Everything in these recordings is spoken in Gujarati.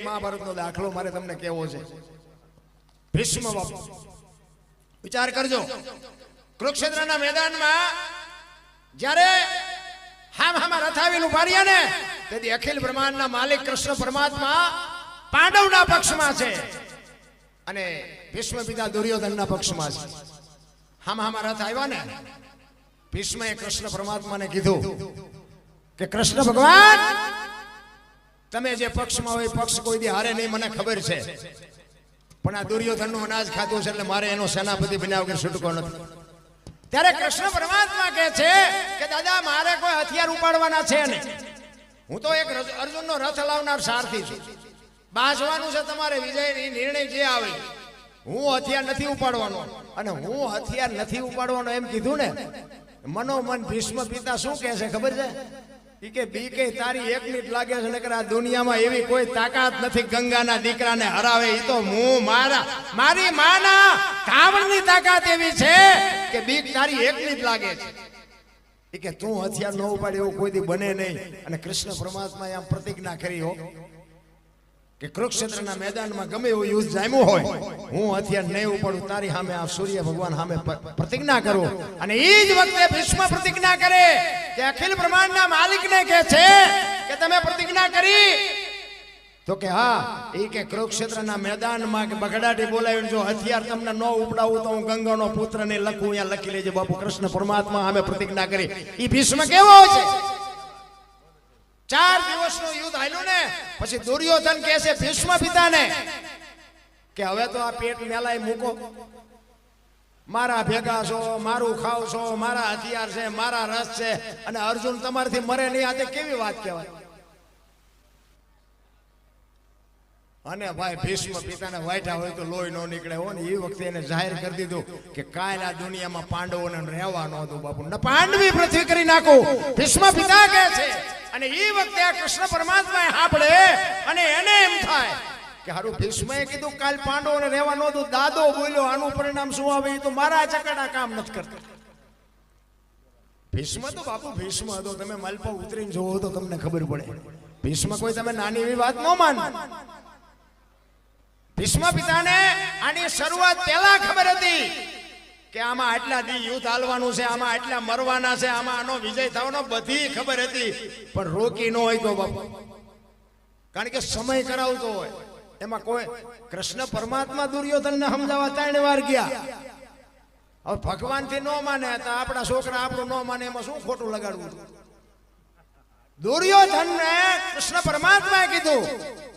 મહાભારતનો દાખલો મારે તમને કહેવો છે. ભીષ્મ બાપુ વિચાર કરજો. કુરુક્ષેત્રના મેદાનમાં જ્યારે હામાં રથાવીને ઉભા રહ્યા ને તેથી અખિલ બ્રહ્માંડના માલિક કૃષ્ણ પરમાત્મા પાંડવના પક્ષમાં છે અને ભીષ્મ પિતા દુર્યોધનના પક્ષમાં છે. હામાં રથ આવ્યા ને ભીષ્મએ કૃષ્ણ પરમાત્માને કીધું કે કૃષ્ણ ભગવાન તમે જે પક્ષમાં હોય પક્ષ કોઈ દી હારે નહીં મને ખબર છે, પણ આ દુર્યોધનનું અનાજ ખાતું છે એટલે મારે એનો સેનાપતિ બન્યા વગર છૂટકો નથી. ત્યારે કૃષ્ણ પરમાત્મા કહે છે કે દાદા મારે કોઈ હથિયાર ઉપાડવાના છે નહીં, હું તો એક અર્જુનનો રથ લાવનાર સારથી છું. બાજવાનું છે તમારે વિજયની નિર્ણય જે આવે. હું હથિયાર નથી ઉપાડવાનો અને હું હથિયાર નથી ઉપાડવાનો એમ કીધું ને મનોમન ભીષ્મ પિતા શું કહે છે ખબર છે કે બીકે તારી એકની જ લાગે છે, નકર આ દુનિયામાં એવી કોઈ તાકાત નથી ગંગાના દીકરાને હરાવે. એ તો હું મારી માના કાવળની તાકાત એવી છે કે બીક તારી એકની જ લાગે છે કે તું હથિયાર ન ઉપાડે એવું કોઈ દી બને નહીં. અને કૃષ્ણ પરમાત્માએ આમ પ્રતિજ્ઞા કરી હો કે કુરુક્ષેત્રના મેદાનમાં ગમે એવું યુદ્ધ જામ્યું હોય હું હથિયાર નહીં ઉપાડું. તારી સામે આ સૂર્ય ભગવાન સામે પ્રતિજ્ઞા કરું. અને એ જ વખતે ભીષ્મ પ્રતિજ્ઞા કરે કે અખિલ બ્રહ્માંડના માલિકને કહે છે કે તમે પ્રતિજ્ઞા કરી તો કે હા. એ કે કુરુક્ષેત્રના મેદાનમાં કે બગડાટી બોલાવીને જો હથિયાર તમને ન ઉપડાવું તો હું ગંગાનો પુત્ર ને લખું. અહીંયા લખી લેજે બાપુ. કૃષ્ણ પરમાત્મા સામે પ્રતિજ્ઞા કરી. એ ભીષ્મ કેવો છે? 4 દિવસનું યુદ્ધ હાલ્યું ને પછી દુર્યોધન કહે છે ભીષ્મ પિતાને કે હવે તો આ પેટ મેલાય મૂકો, મારા ભેગા છો, મારું ખાવ છો, મારા હથિયાર છે, મારા રસ છે અને અર્જુન તમારથી મરે નહીં. આ કેવી વાત કહેવાય? અને ભાઈ ભીષ્મ પિતાને વાઈઠા હોય તો લોહી ન નીકળે હો ને. એ વખતે એને જાહેર કરી દીધું કે કાલ આ દુનિયામાં પાંડવોને રહેવા નહોતું બાપુ, ને પાંડવી પૃથ્વી કરી નાખું. ભીષ્મ પિતા કહે છે. અને એ વખતે આ કૃષ્ણ પરમાત્માએ સાંભળે અને એને એમ થાય કે હારું ભીષ્મએ કીધું કાલ પાંડવોને રહેવા નહોતું, દાદો બોલ્યો, આનું પરિણામ શું આવે? એ તો મારા ચકડા કામ નથી કરતા. ભીષ્મ તો બાપુ ભીષ્મ હતો. તમે માલપા ઉતરીને જોવો તો તમને ખબર પડે. ભીષ્મ કોઈ તમે નાની એવી વાત ન માનો. ભીષ્મ પિતાને આની શરૂઆત પહેલા ખબર હતી કે આમાં આટલા દી યુદ્ધ હાલવાનું છે, આમાં આટલા મરવાના છે, આમાં આનો વિજય થવાનો બધી ખબર હતી. પણ રોકી ન હોય તો બાપુ, કારણ કે સમય કરાવતો હોય એમાં કોઈ. કૃષ્ણ પરમાત્મા દુર્યોધનને સમજાવવા 3 વાર ગયા. હવે ભગવાનથી ન માને તો આપણા છોકરા આપણું ન માને એમાં શું ખોટું લગાડવું? દુર્યોધનને કૃષ્ણ પરમાત્માએ કીધું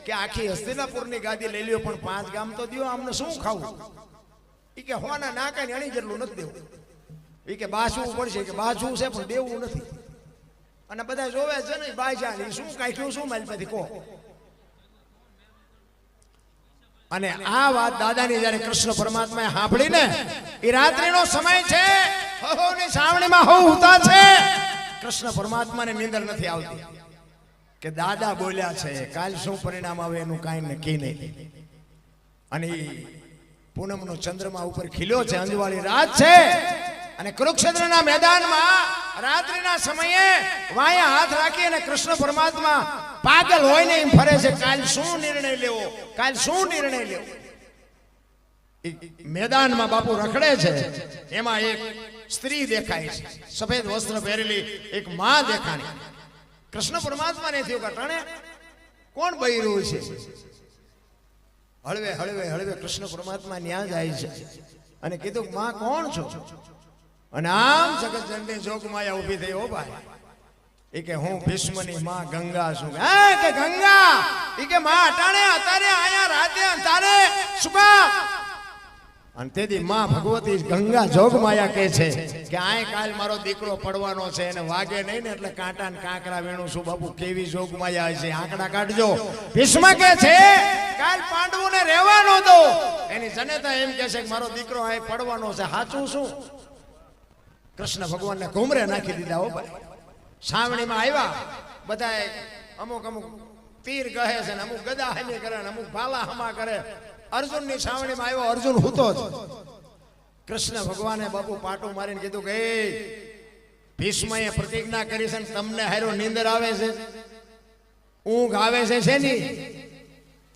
કે આખી હસ્તિનાપુરની ગાદી લઈ લ્યો પણ 5 ગામ તો દો, અમને શું ખાવું? એ કે હોના નાકા ને અણી જેટલું નથી દેવું. એ કે બાજવું પડશે, કે બાજવું છે પણ દેવું નથી. અને બધા જોવે છે ને બાજા શું કાઢ્યું શું મારી પાસેથી કહો. અને આ વાત દાદાની જયારે કૃષ્ણ પરમાત્માએ સાંભળી ને એ રાત્રિનો સમય છે, હહોની સાવણીમાં હો ઉતા છે. કૃષ્ણ પરમાત્માને નીંદર નથી આવતી કે દાદા બોલ્યા છે, કાલ શું પરિણામ આવે એનું કાંઈ નક્કી નહીં. અને પૂનમનો ચંદ્રમા ઉપર ખીલ્યો છે, અંજવાળી રાત છે. અને કુરુક્ષેત્રના મેદાનમાં રાત્રિના સમયે વાયા હાથ રાખી અને કૃષ્ણ પરમાત્મા પાગલ હોય ને એમ ફરે છે. કાલ શું નિર્ણય લેવો, કાલ શું નિર્ણય લેવો? મેદાનમાં બાપુ રખડે છે. એમાં એક સ્ત્રી દેખાય છે, સફેદ વસ્ત્ર પહેરેલી એક માં દેખાણી. કૃષ્ણ પરમાત્માને થયું કે ટાણે કોણ બૈરું છે? હળવે હળવે હળવે કૃષ્ણ પરમાત્મા ન્યા જાય છે અને કીધું માં કોણ છો? અને આમ જગત જનની જોગમાયા ઊભી થઈ. ઓ ભાઈ, એ કે હું ભીષ્મની માં ગંગા છું. કે ગંગા? એ કે માં અટાણે અત્યારે આયા રાતે અંધારે શું કામ? અને તેથી માં ભગવતી ગંગા જોગમાયા કહે છે કે આય કાલ મારો દીકરો પડવાનો છે, એને વાગે નહીં ને એટલે કાંટા ને કાંકરા વેણું છું. બાપુ કેવી જોગમાયા છે, આંકડા કાઢજો. ભીષ્મ કહે છે કાલ પાંડવોને રહેવા ન દો. એની જનેતા એમ કહે છે કે મારો દીકરો આય પડવાનો છે. સાચું શું? કૃષ્ણ ભગવાનને ઘુમરે નાખી દીધા. હો ભાઈ, સાવણીમાં આવ્યા બધા. અમુક તીર કહે છે ને અમુક ગદા હમી કરે ને અમુક ભાલા હમા કરે. અર્જુનની સાવણીમાં આવ્યો, અર્જુન હૂતો જ. કૃષ્ણ ભગવાને બાપુ પાટું મારીને કીધું કે ભીષ્મએ પ્રતિજ્ઞા કરી છે, તમને હારો નીંદર આવે છે, ઊંઘ આવે છે શેની?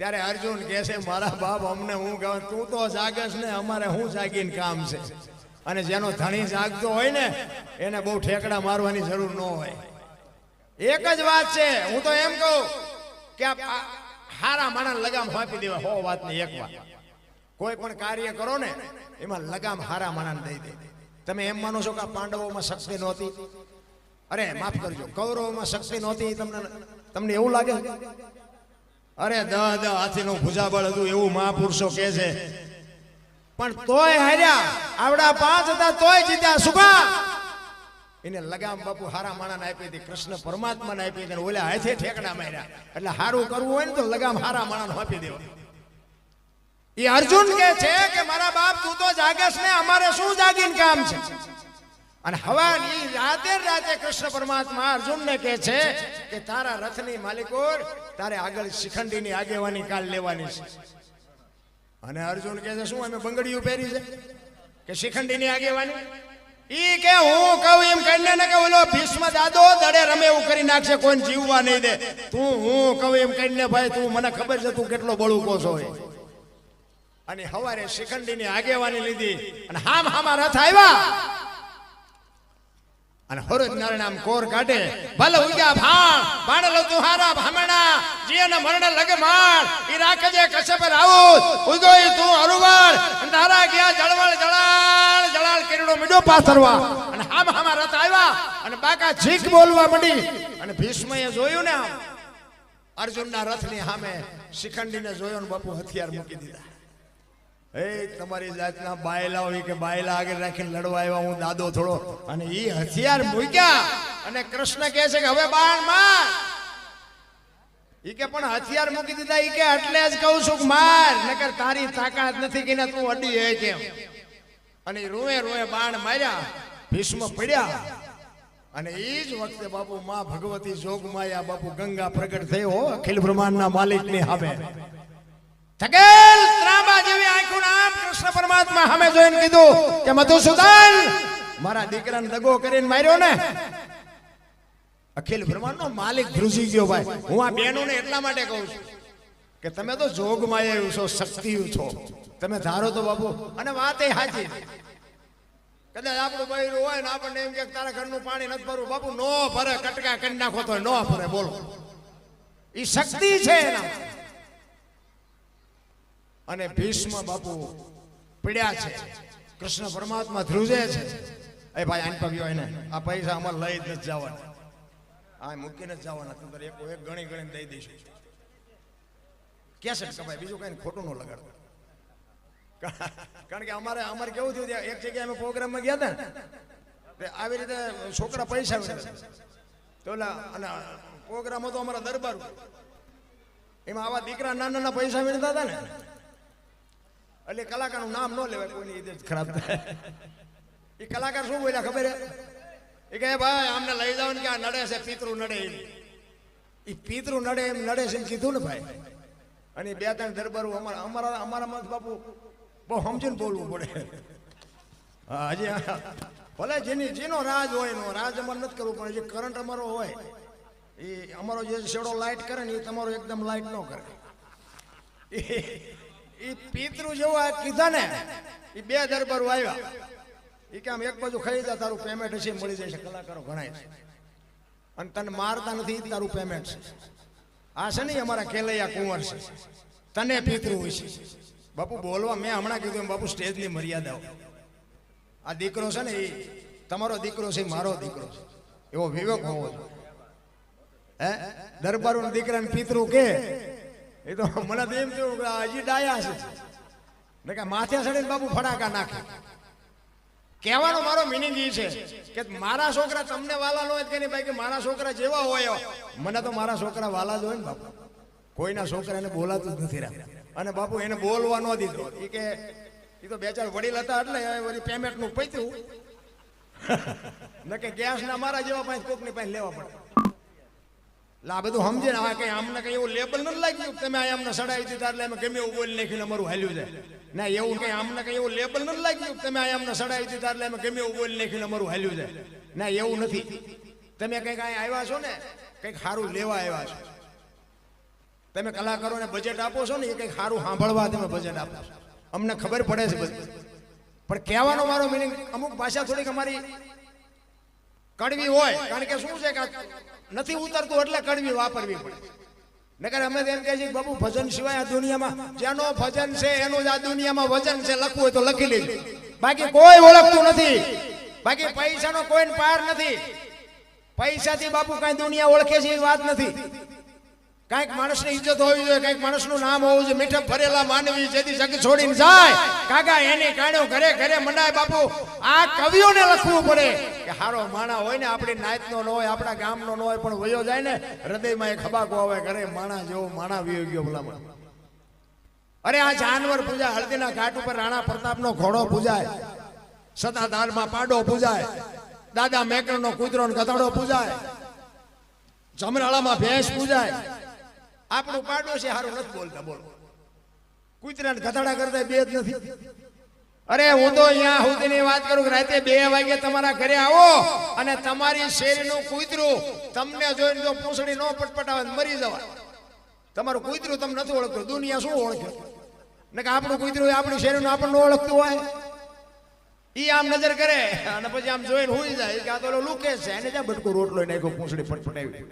ત્યારે અર્જુન કહે છે મારા બાપ અમને હું કહું તું તો જાગસ ને અમારે હું જાગીને કામ છે. અને જેનો ધણી જાગતો હોય ને એને બહુ ઠેકડા મારવાની જરૂર ન હોય. એક જ વાત છે, હું તો એમ કહું કે હારા માણસ લગામ આપી દેવા. હો વાત ની એક વાત, કોઈ પણ કાર્ય કરો ને એમાં લગામ હારા માણસ દઈ દે. તમે એમ માનો છો કે પાંડવોમાં શક્તિ નહોતી? અરે માફ કરજો, કૌરવોમાં શક્તિ નહોતી? તમને એવું લાગે? અરે દહ હાથીનું ભુજાબળ હતું એવું મહાપુરુષો કહે છે, પણ તોય હાર્યા. આવડા 5 હતા તોય જીત્યા. શું કામ? એને લગામ બાપુ હારા માણાને આપી હતી, કૃષ્ણ પરમાત્માને આપી હતી. ઓલા હાથે ઠેકડા માર્યા. એટલે હારું કરવું હોય ને તો લગામ હારા માણાને આપી દેવા. એ અર્જુન કહે છે કે મારા બાપ તું તો જાગેશ ને અમારે શું જાગીને કામ છે? અને હવાની રાતે રાતે કૃષ્ણ પરમાત્મા અર્જુનને કહે છે કે તારા રથની માલિકોર તારે આગળ શિખંડીની આગેવાની કાલ લેવાની છે. અને અર્જુન કહે છે શું અમે બંગડીયું પહેરી છે કે શિખંડીની આગેવાની? ઈ કે હું કહું એમ કરીને ને કે ઓલો ભીષ્મ દાદો દડે રમે એવું કરી નાખશે, કોઈ જીવવા નહીં દે. તું હું કહું એમ કરીને ભાઈ તું મને ખબર છે તું કેટલો બળુકો છો. અને હવારે શિખંડીની આગેવાની લીધી અને હામા રથ આવ્યા અને હરોજ નારાયણ કોર કાઢે. ભલે ઉગ્યા ભાણ ભાણલો તુહારા ભામણા જીને મરણ લગે માર ઈ રાખજે કશ્યપ રાઉત ઉગોઈ તું હરુવાર તારા ગયા જળવળ જળાળ જળાળ કેરડો મીડો પાથરવા. અને હામા રથ આવ્યા અને બાકા છીક બોલવા માંડી. અને ભીષ્મએ જોયું ને આમ અર્જુનના રથની સામે શિખંડીને જોયો ને બાપુ હથિયાર મૂકી દીધા. એ તમારી જાતના બાયલા હોય કે બાયલા આગળ રાખીને લડવા આવ્યા હું દાદો થોડો. અને ઈ હથિયાર મૂક્યા અને કૃષ્ણ કહે છે કે હવે બાણ માર. ઈ કે પણ હથિયાર મૂકી દીધા. ઈ કે એટલે જ કહું છું કે માર, નકર તારી તાકાત નથી કે તું અડી હે કેમ. અને રોએ રોએ બાણ માર્યા. ભીષ્મ પડ્યા. અને ઈ જ વખતે બાપુ માં ભગવતી જોગમાયા બાપુ ગંગા પ્રગટ થયો અખિલ બ્રહ્માંડના માલિકની સામે. થકેલ ત્રાંબા જેવી આંખોનું નામ કૃષ્ણ પરમાત્મા સામે જોઈને કીધું કે મધુસૂદન મારા દીકરાને દગો કરીને માર્યો ને. અખિલ બ્રહ્માંડનો માલિક ધ્રુજી ગયો ભાઈ. હું આ બહેનોને એટલા માટે કહું છું કે તમે તો જોગમાયા છો, શક્તિઓ છો. તમે ધારો તો બાપુ. અને વાત એ સાચી, કદાચ આપણું બૈરું હોય ને આપણને એમ કે તારા ઘરનું પાણી નથી ભરવું, બાપુ નો ભરે, કટકા કરી નાખો તો નો ભરે. બોલો, એ શક્તિ છે એના. અને ભીષ્મ બાપુ પીડ્યા છે, કૃષ્ણ પરમાત્મા ધ્રુજે છે. એ ભાઈ આને પગ્યો એને આ પૈસા અમારે લઈ જ નથી જવાના, આ મૂકીને જ જવાના. તું એક ગણી ગણીને દઈ દઈશું. કેસેટ કપાય, બીજું કઈ ખોટું ન લગાડો. કારણ કે અમારે કેવું થયું, એક જગ્યાએ અમે પ્રોગ્રામમાં ગયા હતા ને આવી રીતે છોકરા પૈસા તો અને પ્રોગ્રામ હતો અમારા દરબાર, એમાં આવા દીકરા નાના નાના પૈસા વીણતા હતા ને. એટલે કલાકારનું નામ ન લેવાય, કોઈની રીતે ખરાબ થાય. એ કલાકાર શું બોલ્યા ખબર હે? એ કહે ભાઈ આમને લઈ જાવ ને કે આ નડે છે, પિતૃ નડે. એ પિતૃ નડે એમ નડે છે એમ કીધું ને ભાઈ. અને 2-3 દરબારો અમારામાં બાપુ બહુ સમજીને બોલવું પડે. હા, હજી ભલે જેનો રાજ હોય એનો રાજ અમારે નથી કરવું, પણ જે કરંટ અમારો હોય એ અમારો જે શેડો લાઇટ કરે ને એ તમારો એકદમ લાઇટ ન કરે. એ પિતૃ જેવું આ કીધા ને, એ 2 દરબારો આવ્યા. એ કે આમ એક બાજુ ખાઈ જા, તારું પેમેન્ટ હશે મળી જશે. કલાકારો ગણાય છે અને તને મારતા નથી, તારું પેમેન્ટ છે. આ છે ને અમારા કેલૈયા કુંવર છે, તને પિતૃ હોય છે. બાપુ બોલવા મેં હમણાં કીધું એમ બાપુ સ્ટેજની મર્યાદાઓ. આ દીકરો છે ને એ તમારો દીકરો છે, મારો દીકરો છે, એવો વિવેક હોવો જોઈએ. હે દરબારો દીકરાને પિતૃ કે એ તો મને તો એમ થયું કે હજી ડાયા છે ને કે માથે ચડીને બાપુ ફડાકા નાખે. કહેવાનો મારો મિનિંગ એ છે કે મારા છોકરા તમને વાલા ન હોય કે નહીં ભાઈ, કે મારા છોકરા જેવા હોય. મને તો મારા છોકરા વાલા જ હોય ને બાપુ. કોઈના છોકરાને બોલાતું જ નથી રહ્યા. અને બાપુ એને બોલવા ન દીધો. એ કે એ તો 2-4 વડીલ હતા એટલે વળી પેમેન્ટનું પૈતું ન કે ગેસના મારા જેવા પાસે કોકની પાસે લેવા પડે. એટલે આ બધું સમજે ને. આ કઈ આમને કઈ એવું લેબલ નથી લાગ્યું તમે આ અમને સડાવી દીધા એટલે અમે ગમે એવું બોલી નાખ્યું અમારું હાલ્યું જાય. ના, એવું કઈ આમને કઈ એવું લેબલ નથી લાગ્યું તમે આ અમને સડાવી દીધા એટલે અમે ગમે એવું બોલી નાખ્યું અમારું હાલ્યું જાય. ના, એવું નથી. તમે કંઈક અહીંયા આવ્યા છો ને, કંઈક સારું લેવા આવ્યા છો. તમે કલાકારોને બજેટ આપો છો ને એ કંઈક સારું સાંભળવા તમે બજેટ આપો છો, અમને ખબર પડે છે બધું, પણ કહેવાનો મારો મિનિંગ અમુક ભાષા થોડીક અમારી કડવી હોય, કારણ કે શું છે કે નથી ઉતરતું એટલે કડવી વાપરવી પડે. નકર અમે એમ કહે છે બાબુ ભજન સિવાય આ દુનિયામાં જેનો ભજન છે એનું જ આ દુનિયામાં વજન છે, લખવું હોય તો લખી લેજો, બાકી કોઈ ઓળખતું નથી. બાકી પૈસાનો કોઈને પાર નથી. પૈસાથી બાપુ કઈ દુનિયા ઓળખે છે એ વાત નથી. કઈક માણસની ઇજ્જત હોવી જોઈએ, કઈક માણસનું નામ હોવું જોઈએ. મીઠા ભરેલા માનવી જેથી જગ છોડીને જાય કાકા એની કાણ્યો ઘરે ઘરે મંડાય. બાપુ આ કવિઓને લખવું પડે કે હારો માણા હોય ને આપણી નાતનો ન હોય, આપણા ગામનો ન હોય, પણ વયો જાય ને હૃદયમાં એક ખબાકો આવે ઘરે માણા જેવો માણા વિયો ગયો ભલામણ. અરે આ જાનવર પૂજા, હળદીના ઘાટ ઉપર રાણા પ્રતાપનો ઘોડો પૂજાય, સતાધારમાં પાડો પૂજાય, દાદા મેકરનો કૂતરો ને ગધાડો પૂજાય, જમરાળામાં ભેંસ પૂજાય. આપણું પાડો છે હારું નથી બોલતા, બોલો કૂતરા ને ગધાડા કરતા બે જ નથી. અરે હું તો અહીંયા સુધીની વાત કરું કે રાતે 2 વાગે તમારા ઘરે આવો અને તમારી શેરીનું કૂતરું તમને જોઈને જો પૂંછડી ન પટપટાવે મરી જવાય. તમારું કૂતરું તમને નથી ઓળખતું, દુનિયા શું ઓળખે? ને કે આપણું કૂતરું આપણી શેરીનું આપણને ઓળખતું હોય, ઈ આમ નજર કરે અને પછી આમ જોઈને હુઈ જાય કે આ તો લુકે છે, એને જ્યાં બટકું રોટલો નાખ્યો પૂંછડી પટપટાવી.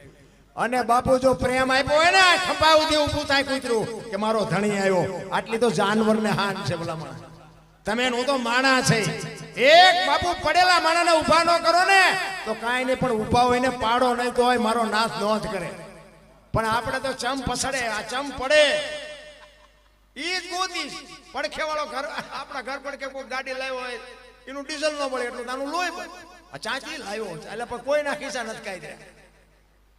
અને બાપુ જો પ્રેમ આપ્યો હોય ને ખંભાવ દે ઊભું થાય કૂતરું કે મારો ધણી આવ્યો. આટલી તો જાનવરને હાન છે ભલામણ. તમે હું તો માણા છે, એક બાપુ પડેલા માણાને ઊભા ન કરો ને તો કાંઈ નહીં, પણ ઊભા હોય ને પાડો નહીં તો હોય મારો નાશ ન જ કરે. પણ આપણે તો ચમ પસડે, આ ચમ પડે ઈ જ ગોતીશ. પડખે વાળો ઘર, આપણા ઘર પડખે કોઈ ગાડી લાવ્યો હોય એનું ડીઝલ ન મળે એટલું નાનું લોહી પડે, આ ચાંચી લાવ્યો એટલે પણ કોઈના ખિસ્સા નથી કાઢી દે.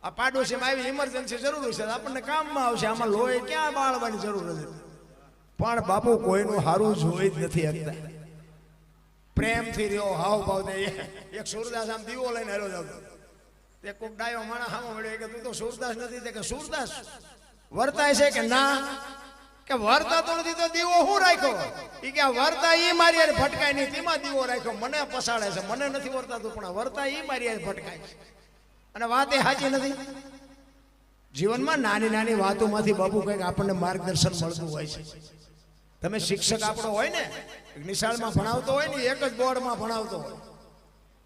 આ પાડોશીમાં આવી ઇમરજન્સી જરૂર છે, આપણને કામમાં આવશે, આમાં લોહી ક્યાં બાળવાની જરૂર નથી. પણ બાપુ કોઈનું હારું જોઈ જ નથી શકતા. પ્રેમથી રહ્યો, હાવ ભાવ દે. એક સુરદાસ આમ દીવો લઈને હેરો જતો, તે કોક ડાયો માણસ સામો મળ્યો કે તું તો સુરદાસ નથી, કે સુરદાસ વર્તાય છે કે ના, કે વર્તાતો નથી તો દીવો હું રાખ્યો? ઈ કે વર્તા ઈ મારી યાર ભટકાય નહીં, તેમાં દીવો રાખ્યો. મને પસાડે છે, મને નથી વર્તાતું, પણ વર્તા ઈ મારી યાર ભટકાય છે. અને વાત એ સાચી નથી. જીવનમાં નાની નાની વાતોમાંથી બાપુ કંઈક આપણને માર્ગદર્શન મળતું હોય છે. તમે શિક્ષક આપણો હોય ને, નિશાળમાં ભણાવતો હોય ને, એક જ બોર્ડમાં ભણાવતો હોય,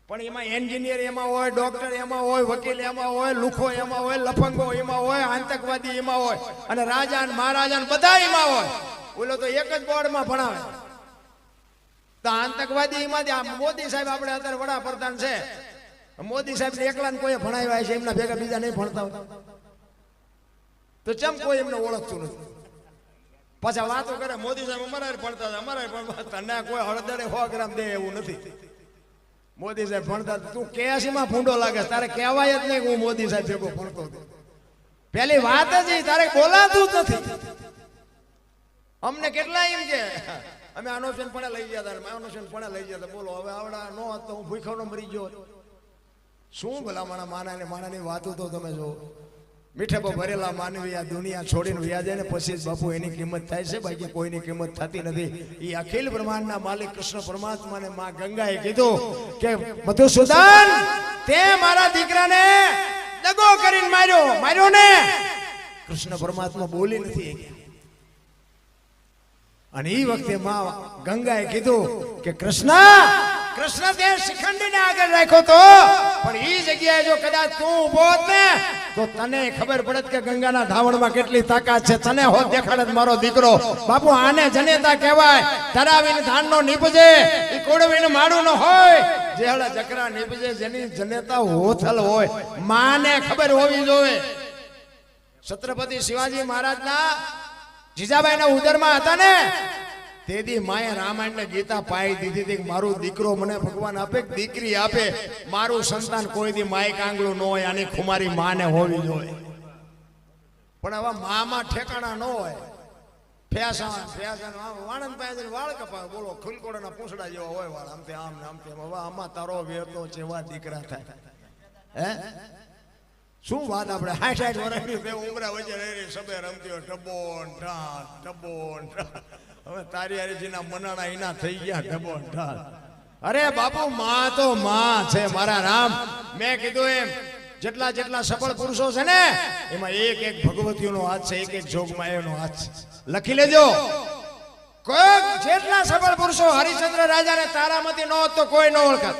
પણ એમાં એન્જિનિયર એમાં હોય, ડોક્ટર એમાં હોય, વકીલ એમાં હોય, લુખો એમાં હોય, લફંગો એમાં હોય, આતંકવાદી એમાં હોય, અને રાજા ને મહારાજા ને બધા એમાં હોય. બોલો તો એક જ બોર્ડમાં ભણાવે. તો આતંકવાદી એમાંથી મોદી સાહેબ આપણે અત્યારે વડાપ્રધાન છે, મોદી સાહેબ એકલાને કોઈ ભણાવ્યા છે, એમના ભેગા બીજા નહીં ભણતા હોય તો ચમ કોઈ એમને ઓળખતું નથી. પાછા વાતો કરે મોદી સાહેબ અમારા ભણતા હતા, અમારા ભણતા, તને કોઈ હળદરે 100 ગ્રામ દે એવું નથી. મોદી સાહેબ ભણતા, તું 81 માં ભૂંડો લાગે, તારે કહેવાય જ નહીં હું મોદી સાહેબ ભેગો ભણતો હતો. પેલી વાત જ તારે બોલાતું જ નથી. અમને કેટલા એમ કે અમે આનોશન પણ લઈ ગયા હતા, આનોશન પણ લઈ ગયા હતા. બોલો હવે આવડા નો હતો હું ભૂખ્યો નો મરી ગયો. શું ભલામણા માણાની વાતો તો તમે જો. મીઠેબો ભરેલા માનવી આ દુનિયા છોડીને વ્યા જાય ને પછી જ બાપુ એની કિંમત થાય છે, બાકી કોઈની કિંમત થતી નથી. એ અખિલ બ્રહ્માંડના માલિક કૃષ્ણ પરમાત્માને માં ગંગાએ કીધું કે મધુસૂદન તે મારા દીકરાને દગો કરીને માર્યો ને. કૃષ્ણ પરમાત્મા બોલી નથી. અને એ વખતે માં ગંગાએ કીધું કે કૃષ્ણ તે શિખંડીને આગળ રાખ્યો તો, પણ એ જગ્યાએ જો કદાચ તું ઉભો હોત ને તો તને ખબર પડત કે ગંગાના ધાવણમાં કેટલી તાકાત છે. તને હોત દેખાડત મારો દીકરો. બાપુ આને જનેતા કહેવાય. ધરાવીને ધાનનો નીપજે એ કોડવીને માડું ન હોય, જેહળા જકરા નીપજે જેની જનેતા હોથલ હોય. માને ખબર હોવી જોઈએ. છત્રપતિ શિવાજી મહારાજના જીજાબાઈના ઉદરમાં હતા ને તેથી માએ રામાયણ ને ગીતા પાઈ દીધી હતી કે મારો દીકરો મને ભગવાન આપે, દીકરી આપે, મારું સંતાન કોઈ દી માય કાંગલું ન હોય, આની ખુમારી માને હોવી જોઈએ. પણ હવે મામાં ઠેકાણા ન હોય. વાણંદ પાસે વાળ કપાવે, બોલો ખુલકોડાના પૂંછડા જેવા હોય વાળ, આમ તે આમ આમ તેમ. હવે આમાં તારો વેતો જેવા દીકરા થાય. હે શું વાત આપણે 60 વર્ષની બે ઉમરા વચ્ચે રહી સબે રમતી હોય ડબોન ઢાલ ડબોન ઢાલ. હવે તારી હરીજીના મનાણા એના થઈ ગયા ડબોન ઢાલ. અરે બાપુ માં તો માં છે મારા રામ. મેં કીધું એમ જેટલા જેટલા સફળ પુરુષો છે ને એમાં એક એક ભગવતીઓનો હાથ છે, એક એક જોગમાયાનો હાથ છે. લખી લેજો. કોઈ જેટલા સફળ પુરુષો, હરિશ્ચંદ્ર રાજાને તારામતી ન હોત તો કોઈ ન ઓળખત,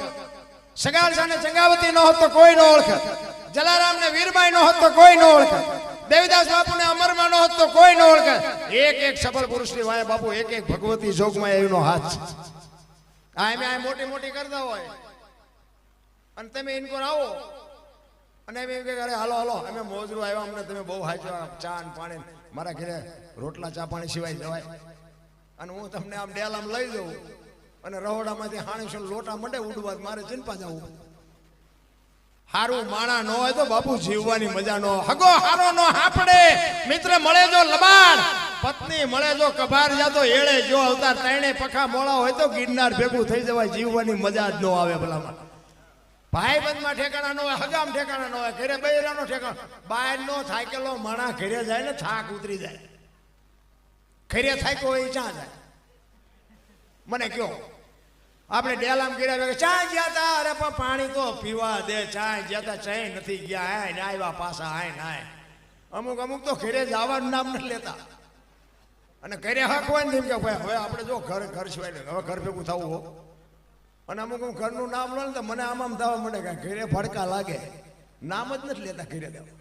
સગાળસાને ચંગાવતી ન હોત તો કોઈ ન ઓળખત, જલારામને વીરબાઈ ન હોત તો કોઈ ન ઓળખત, દેવીદાસ બાપુને અમરમાં ન હોત તો કોઈ ન ઓળખત. એક એક સફળ પુરુષની વાય બાપુ એક એક ભગવતી જોગમાયાનો હાથ છે. આ મોટી મોટી કરતા હોય અને તમે ઇનકોર આવો અને એમ કે અરે હાલો હાલો અમે મોજરું આવ્યા, અમને તમે બહુ હાચવા, ચા ને પાણી, મારા ઘરે રોટલા ચા પાણી સિવાય જવાય, અને હું તમને આમ ડેલામ લઈ જઉં અને રહોડામાંથી હાણીસો લોટા મંડે ઉડવા, મારે ચિંપા જવું. હારું માણા ન હોય તો બાપુ જીવવાની મજા ન હોય. હગો હારો ન હાપડે, મિત્ર મળે જો લબાડ, પત્ની મળે જો કભાર, જાતો એળે જો અવતાર, ત્રણે પખા મોળા હોય તો ગિરનાર ભેગું થઈ જવાય. જીવવાની મજા જ ન આવે ભલામાં. ભાઈ બંધમાં ઠેકાણા ન હોય, હગામ ઠેકાણા ન હોય, ઘરે બૈરાનો ઠેકાણો, બહાર નો થાકેલો માણા ઘરે જાય ને થાક ઉતરી જાય. ઘરે થાક્યો હોય ચા જાય. મને કયો આપણે ડેલામ કર્યા ચા ગયા તા, અરે પણ પાણી તો પીવા દે, ચા ગયા તા ચા નથી ગયા, આય આવ્યા પાછા આય નાય. અમુક અમુક તો ઘરે જવાનું નામ નથી લેતા, અને ઘરે હક હોય ને એમ કે ભાઈ હવે આપણે જો ઘર સિવાય હવે ઘર ભેગું થવું હો. અને અમુક અમુક ઘરનું નામ લો ને તો મને આમ થવા મળે કે ઘરે ભડકા લાગે, નામ જ નથી લેતા ઘરે દેવા.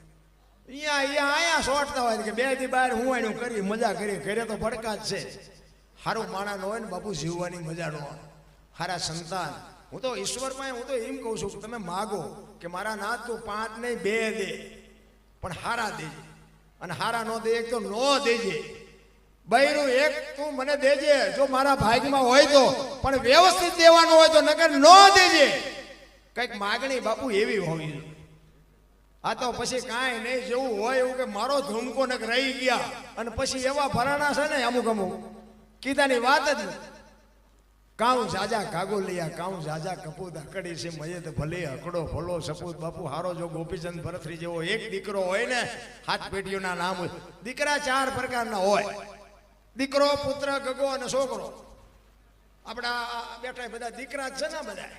અહીંયા સોટતા હોય કે બે થી બહાર હું એનું કરી મજા કરી, ઘરે તો ભડકા જ છે. સારું માણા ન હોય ને બાપુ જીવવાની મજા ન હોય. હારા સંતાન, હું તો ઈશ્વરમાં હું તો એમ કહું છું કે તમે માગો કે મારા નાથ તું 5 નહીં 2 દે, પણ હારા દેજે. અને હારા નો દે એક તો નો દેજે, બૈરું એક તું મને દેજે જો મારા ભાગમાં હોય તો, પણ વ્યવસ્થિત દેવાનું હોય તો, નકર નો દેજે. કઈક માગણી બાપુ એવી હોવી જોઈએ. આ તો પછી કાંઈ નહીં, જેવું હોય એવું કે મારો ધૂમકો નક રહી ગયા, અને પછી એવા ભરાણા છે ને અમુક અમુક કીધાની વાત જ નથી. કાઉ જાજા કાગોલિયા, કાઉ જાજા કપૂત, હકડી છે મયે ભલે હકડો ભલો સપૂત. બાપુ હારો જો ગોપીચંદ ભરતરી જેવો એક દીકરો હોય ને, 7 પેઢીઓના નામ હોય. દીકરા 4 પ્રકારના હોય, દીકરો, પુત્ર, ગગો અને છોકરો. આપણા બેઠા બધા દીકરા જ છે ને બધા,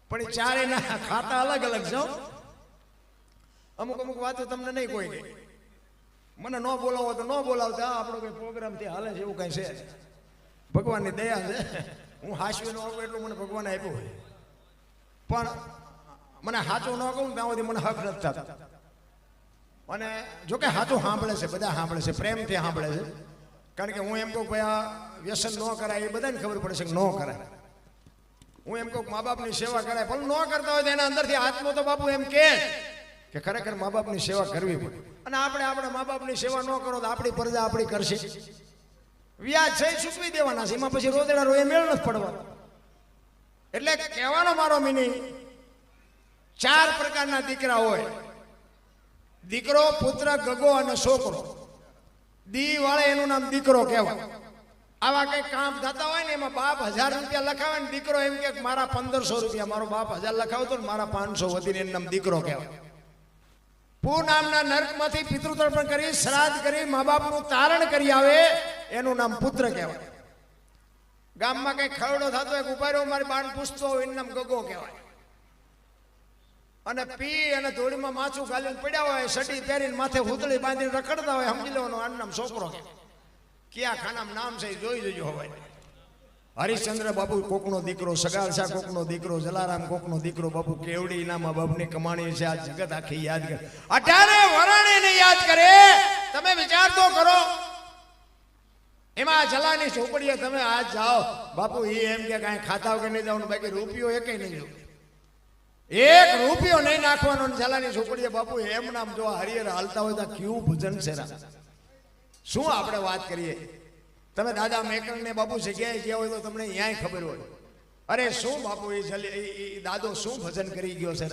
પણ એ ચારેયના ખાતા અલગ અલગ છે. અમુક અમુક વાતો તમને નહીં કોઈ નહીં, મને ન બોલાવો તો ન બોલાવતા, આપણો કઈ પ્રોગ્રામ થી હાલે છે એવું કઈ છે. ભગવાનની દયા છે, હું હાસ્ય ન આવું એટલું મને ભગવાને આપ્યું હોય, પણ મને સાચું ન કહું ત્યાં સુધી મને હક નથી થતા. અને જોકે સાચું સાંભળે છે, બધા સાંભળે છે, પ્રેમથી સાંભળે છે. કારણ કે હું એમ કહું ભાઈ આ વ્યસન ન કરાય, એ બધાને ખબર પડે છે કે ન કરાય. હું એમ કહું મા બાપની સેવા કરાય, પણ ન કરતા હોય તો એના અંદરથી આત્મો તો બાપુ એમ કે ખરેખર મા બાપની સેવા કરવી પડે. અને આપણે આપણા મા બાપની સેવા ન કરો તો આપણી પ્રજા આપણી કરશે. વ્યાજ છે ચૂકવી દેવાના છે, એમાં પછી રોદેડા રોએ મેળ નથી પડવાનો. એટલે કહેવાનો મારો મિનિંગ, 4 પ્રકારના દીકરા હોય, દીકરો, પુત્ર, ગગો અને છોકરો. દી વાળે એનું નામ દીકરો કહેવાય. આવા કઈ કામ થતા હોય ને એમાં બાપ 1000 રૂપિયા લખાવે ને દીકરો એમ કે મારા 1500 રૂપિયા, મારો બાપ 1000 લખાવતો ને મારા 500 વધીને એનું નામ દીકરો કહેવાય. પૂ નામના નર્કમાંથી પિતૃતર્પણ કરી, શ્રાદ્ધ કરી, મા બાપનું તારણ કરી આવે, એનું નામ પુત્ર કહેવાય. ગામમાં કઈ ખરડો થતો હોય, ઉપાડ્યો મારી બાણ પૂછતો હોય, એનું નામ ગગો કહેવાય. અને પી અને ધૂળીમાં માથું ગાલીને પડ્યા હોય, સડી પહેરીને માથે હુતળી બાંધીને રખડતા હોય, સમજી લેવાનું આનું નામ છોકરો કહેવાય. ક્યાં ખાનામાં નામ છે જોઈ જોજો હવે. હરિશ્ચંદ્ર બાપુ કોકનો દીકરો, સગાળસા કોકનો દીકરો, જલારામ કોકનો દીકરો. બાપુ કેવડી ના મા બાપની કમાણી છે, આ જગત આખી યાદ કરે. 18 વરાણે યાદ કરે. તમે વિચાર તો કરો, એમાં જલાની ઝોપડીએ તમે આજ જાઓ બાપુ, એ એમ કે કાંઈ ખાતા કે નહીં જવાનું, બાકી રૂપિયો એકે નહીં જવું, 1 રૂપિયો નહીં નાખવાનો. જલાની ઝોપડીએ બાપુ એમ નામ જો હરિયર હાલતા હોય તો કેવું ભજન છે. શું આપણે વાત કરીએ, તમે દાદા મેકણ ને બાપુ જગ્યાએ ગયા હોય તો તમને અહીંયા ખબર હોય, અરે શું બાપુ એ દાદો શું ભજન કરી ગયો છે.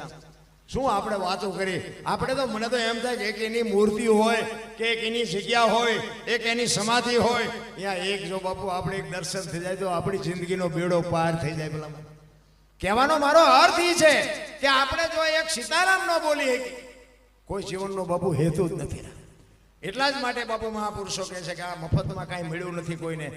શું આપણે વાતો કરી. આપણે તો મને તો એમ થાય કે એક એની મૂર્તિ હોય, કે એક એની જગ્યા હોય, એક એની સમાધિ હોય, અહીંયા એક જો બાપુ આપણે એક દર્શન થઈ જાય તો આપણી જિંદગીનો બેડો પાર થઈ જાય. પેલા કહેવાનો મારો અર્થ એ છે કે આપણે જો એક સીતારામ ન બોલીએ, કોઈ જીવનનો બાપુ હેતુ જ નથી. એટલા જ માટે બાપુ મહાપુરુષો કહે છે કે આ મફતમાં કાંઈ મળ્યું નથી કોઈને.